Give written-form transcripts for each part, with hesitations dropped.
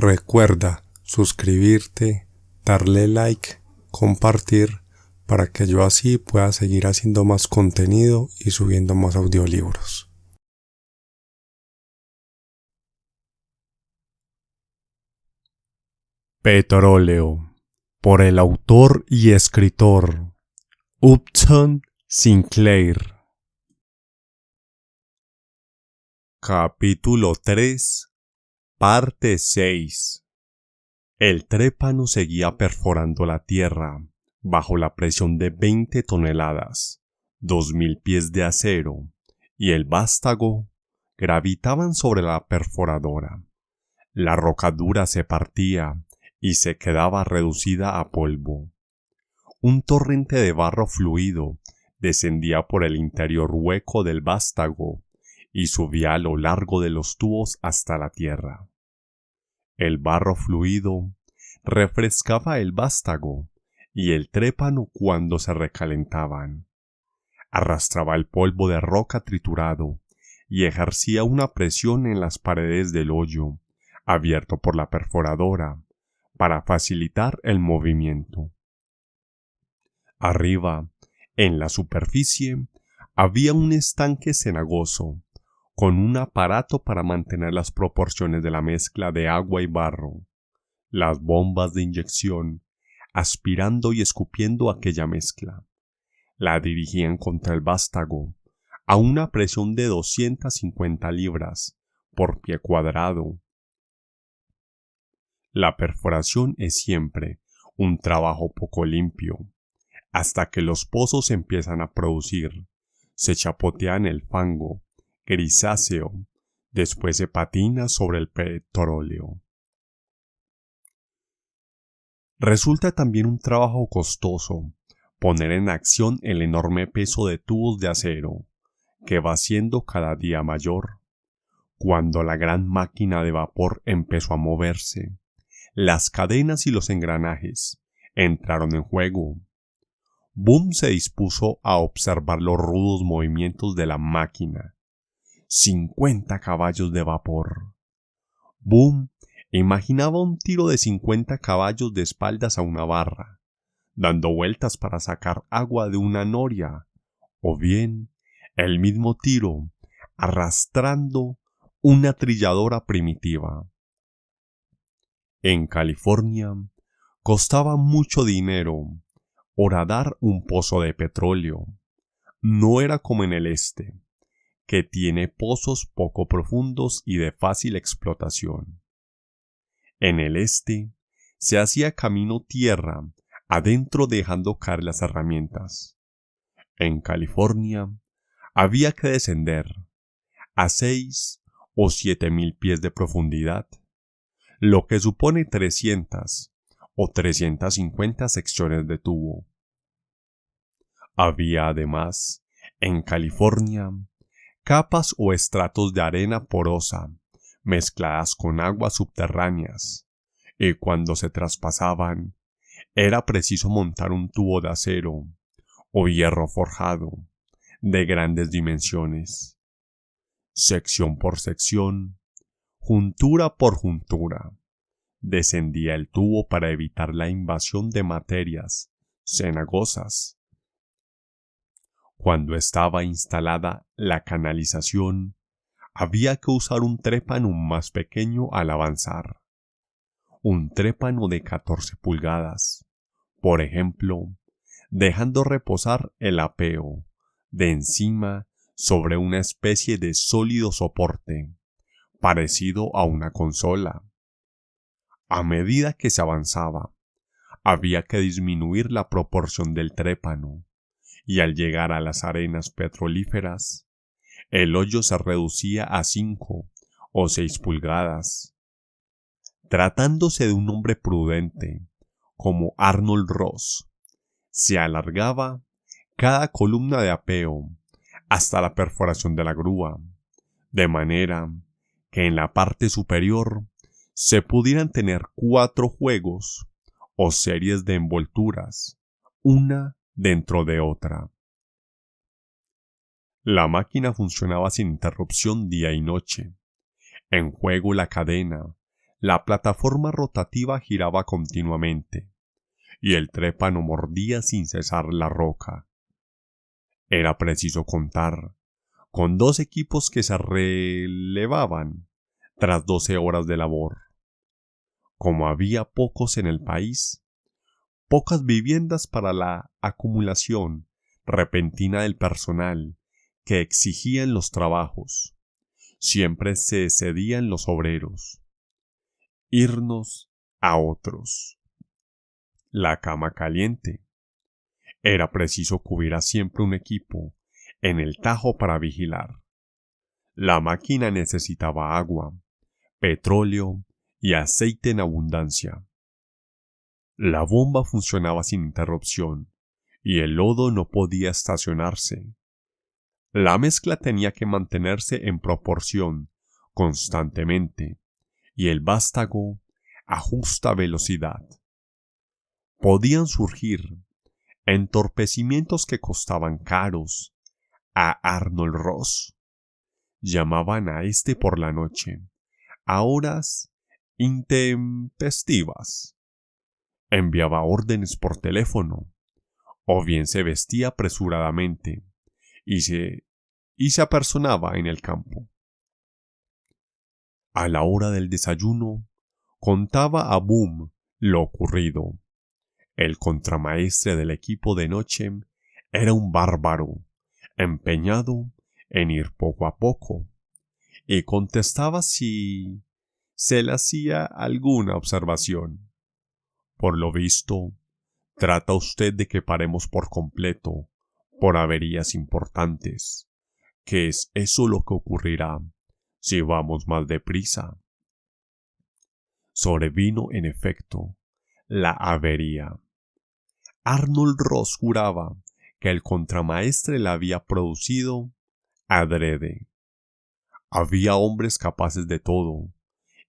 Recuerda suscribirte, darle like, compartir, para que yo así pueda seguir haciendo más contenido y subiendo más audiolibros. Petróleo, por el autor y escritor Upton Sinclair. Capítulo 3, parte 6. El trépano seguía perforando la tierra bajo la presión de 20 toneladas, 2000 pies de acero, y el vástago gravitaban sobre la perforadora. La roca dura se partía y se quedaba reducida a polvo. Un torrente de barro fluido descendía por el interior hueco del vástago y subía a lo largo de los tubos hasta la tierra. El barro fluido refrescaba el vástago y el trépano cuando se recalentaban. Arrastraba el polvo de roca triturado y ejercía una presión en las paredes del hoyo, abierto por la perforadora, para facilitar el movimiento. Arriba, en la superficie, había un estanque cenagoso, con un aparato para mantener las proporciones de la mezcla de agua y barro, las bombas de inyección, aspirando y escupiendo aquella mezcla. La dirigían contra el vástago, a una presión de 250 libras por pie cuadrado. La perforación es siempre un trabajo poco limpio, hasta que los pozos empiezan a producir. Se chapotea en el fango grisáceo, después se patina sobre el petróleo. Resulta también un trabajo costoso poner en acción el enorme peso de tubos de acero, que va siendo cada día mayor. Cuando la gran máquina de vapor empezó a moverse, las cadenas y los engranajes entraron en juego. Boom se dispuso a observar los rudos movimientos de la máquina. 50 caballos de vapor. Boom imaginaba un tiro de 50 caballos de espaldas a una barra, dando vueltas para sacar agua de una noria, o bien el mismo tiro arrastrando una trilladora primitiva. En California costaba mucho dinero horadar un pozo de petróleo. No era como en el este, que tiene pozos poco profundos y de fácil explotación. En el este se hacía camino tierra adentro dejando caer las herramientas. En California había que descender a 6 o 7,000 pies de profundidad, lo que supone 300 o 350 secciones de tubo. Había además, en California, capas o estratos de arena porosa mezcladas con aguas subterráneas, y cuando se traspasaban era preciso montar un tubo de acero o hierro forjado de grandes dimensiones. Sección por sección, juntura por juntura, descendía el tubo para evitar la invasión de materias cenagosas. Cuando estaba instalada la canalización, había que usar un trépano más pequeño al avanzar. Un trépano de 14 pulgadas, por ejemplo, dejando reposar el apeo de encima sobre una especie de sólido soporte, parecido a una consola. A medida que se avanzaba, había que disminuir la proporción del trépano, y al llegar a las arenas petrolíferas, el hoyo se reducía a 5 o 6 pulgadas. Tratándose de un hombre prudente, como Arnold Ross, se alargaba cada columna de apeo hasta la perforación de la grúa, de manera que en la parte superior se pudieran tener 4 juegos o series de envolturas, una dentro de otra. La máquina funcionaba sin interrupción día y noche. En juego la cadena, La plataforma rotativa giraba continuamente, y el trépano mordía sin cesar la roca. Era preciso contar con 2 equipos que se relevaban tras 12 horas de labor. Como había pocos en el país, pocas viviendas para la acumulación repentina del personal que exigían los trabajos, siempre se cedían los obreros. Irnos a otros. La cama caliente. Era preciso que hubiera siempre un equipo en el tajo para vigilar. La máquina necesitaba agua, petróleo y aceite en abundancia. La bomba funcionaba sin interrupción y el lodo no podía estacionarse. La mezcla tenía que mantenerse en proporción constantemente y el vástago a justa velocidad. Podían surgir entorpecimientos que costaban caros a Arnold Ross. Llamaban a este por la noche, a horas intempestivas. Enviaba órdenes por teléfono, o bien se vestía apresuradamente y se apersonaba en el campo. A la hora del desayuno, contaba a Boom lo ocurrido. El contramaestre del equipo de noche era un bárbaro, empeñado en ir poco a poco, y contestaba si se le hacía alguna observación. Por lo visto, trata usted de que paremos por completo, por averías importantes, que es eso lo que ocurrirá si vamos más deprisa. Sobrevino, en efecto, la avería. Arnold Ross juraba que el contramaestre la había producido adrede. Había hombres capaces de todo,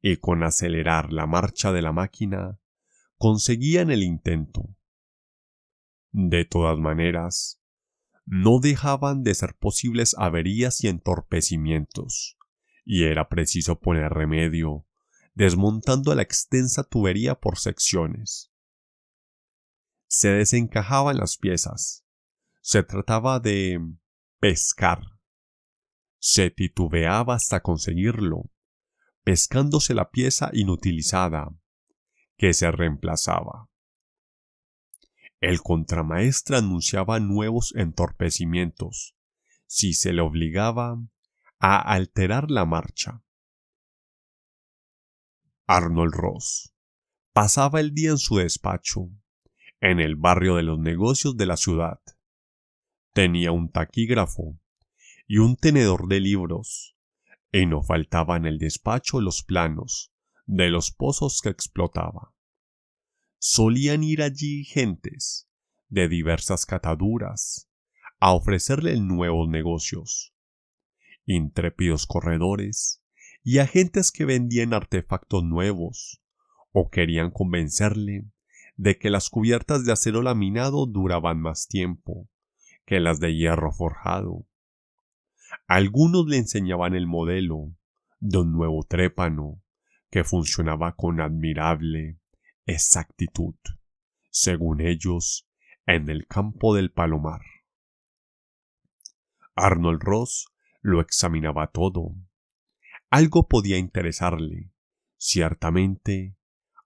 y con acelerar la marcha de la máquina conseguían el intento. De todas maneras, no dejaban de ser posibles averías y entorpecimientos, y era preciso poner remedio, desmontando la extensa tubería por secciones. Se desencajaban las piezas. Se trataba de pescar. Se titubeaba hasta conseguirlo, pescándose la pieza inutilizada, que se reemplazaba. El contramaestre anunciaba nuevos entorpecimientos, si se le obligaba a alterar la marcha. Arnold Ross pasaba el día en su despacho, en el barrio de los negocios de la ciudad. Tenía un taquígrafo y un tenedor de libros, y no faltaban en el despacho los planos de los pozos que explotaba. Solían ir allí gentes de diversas cataduras a ofrecerle nuevos negocios, intrépidos corredores y agentes que vendían artefactos nuevos o querían convencerle de que las cubiertas de acero laminado duraban más tiempo que las de hierro forjado. Algunos le enseñaban el modelo de un nuevo trépano que funcionaba con admirable exactitud, según ellos, en el campo del Palomar. Arnold Ross lo examinaba todo. Algo podía interesarle, ciertamente,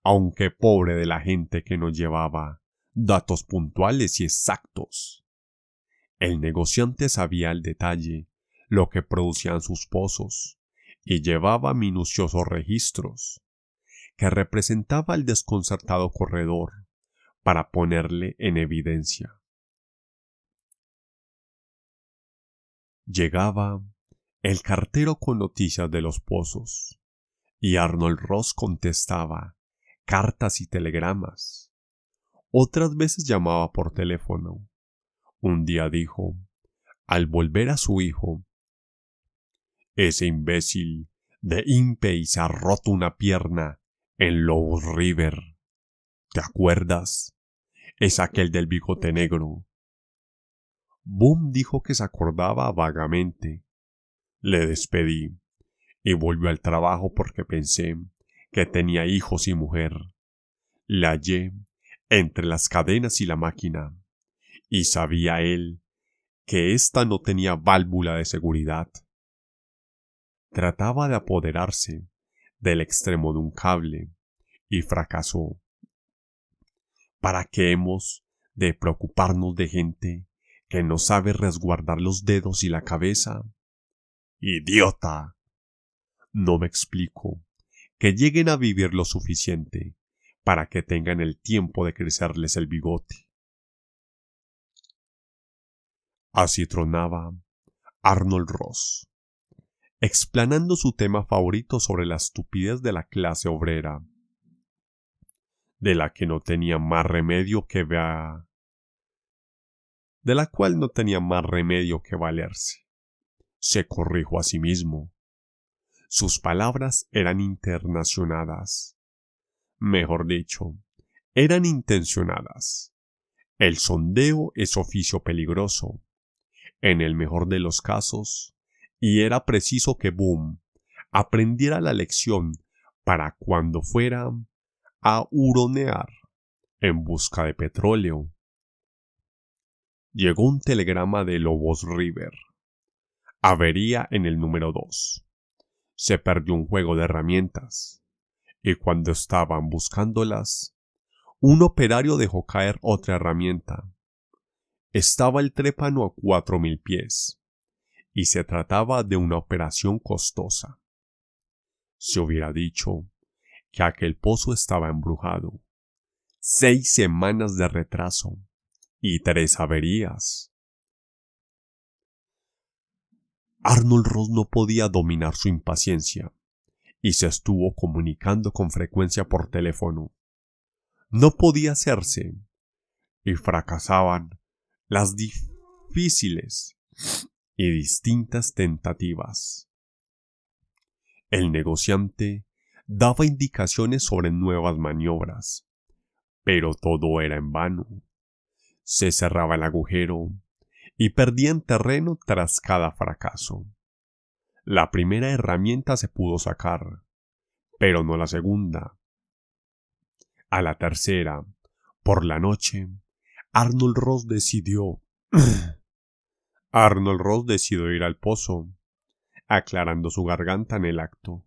aunque pobre de la gente que no llevaba datos puntuales y exactos. El negociante sabía al detalle lo que producían sus pozos y llevaba minuciosos registros que representaba al desconcertado corredor para ponerle en evidencia. Llegaba el cartero con noticias de los pozos y Arnold Ross contestaba cartas y telegramas. Otras veces llamaba por teléfono. Un día dijo, al volver a su hijo: ese imbécil de Impey se ha roto una pierna en Lobos River. ¿Te acuerdas? Es aquel del bigote negro. Boom dijo que se acordaba vagamente. Le despedí y volvió al trabajo porque pensé que tenía hijos y mujer. La hallé entre las cadenas y la máquina, y sabía él que ésta no tenía válvula de seguridad. Trataba de apoderarse del extremo de un cable y fracasó. ¿Para qué hemos de preocuparnos de gente que no sabe resguardar los dedos y la cabeza? ¡Idiota! No me explico que lleguen a vivir lo suficiente para que tengan el tiempo de crecerles el bigote. Así tronaba Arnold Ross, explanando su tema favorito sobre la estupidez de la clase obrera, de la que no tenía más remedio que de la cual no tenía más remedio que valerse. Se corrijo a sí mismo. Sus palabras eran internacionadas. Mejor dicho, eran intencionadas. El sondeo es oficio peligroso, en el mejor de los casos, y era preciso que Boom aprendiera la lección para cuando fuera a huronear en busca de petróleo. Llegó un telegrama de Lobos River. Avería en el número 2. Se perdió un juego de herramientas, y cuando estaban buscándolas, un operario dejó caer otra herramienta. Estaba el trépano a 4000 pies, y se trataba de una operación costosa. Se hubiera dicho que aquel pozo estaba embrujado. 6 semanas de retraso y 3 averías. Arnold Ross no podía dominar su impaciencia y se estuvo comunicando con frecuencia por teléfono. No podía hacerse y fracasaban las difíciles y distintas tentativas. El negociante daba indicaciones sobre nuevas maniobras, pero todo era en vano. Se cerraba el agujero y perdían terreno tras cada fracaso. La primera herramienta se pudo sacar, pero no la segunda. A la tercera, por la noche, Arnold Ross decidió ir al pozo, aclarando su garganta en el acto.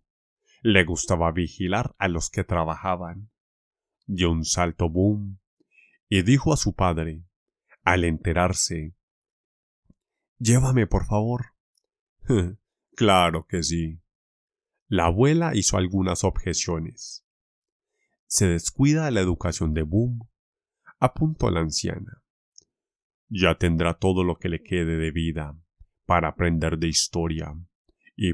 Le gustaba vigilar a los que trabajaban. Dio un salto Boom y dijo a su padre, al enterarse: «Llévame, por favor». Claro que sí. La abuela hizo algunas objeciones. Se descuida la educación de Boom, apuntó la anciana. Ya tendrá todo lo que le quede de vida para aprender de historia y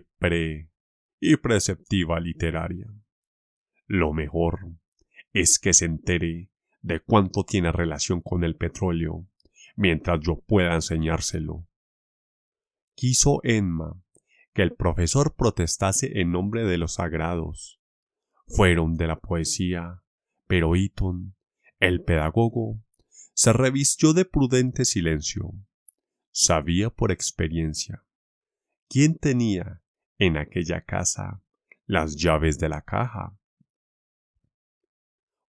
preceptiva literaria. Lo mejor es que se entere de cuánto tiene relación con el petróleo, mientras yo pueda enseñárselo. Quiso Emma que el profesor protestase en nombre de los sagrados. Fueron de la poesía, pero Eaton, el pedagogo, se revistió de prudente silencio. Sabía por experiencia quién tenía en aquella casa las llaves de la caja.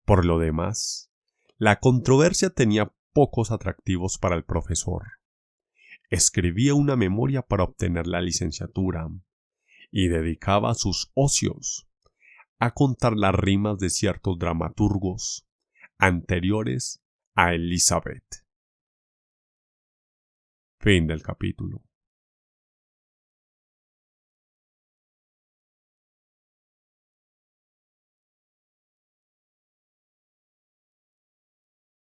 Por lo demás, la controversia tenía pocos atractivos para el profesor. Escribía una memoria para obtener la licenciatura y dedicaba sus ocios a contar las rimas de ciertos dramaturgos anteriores a Elizabeth. Fin del capítulo.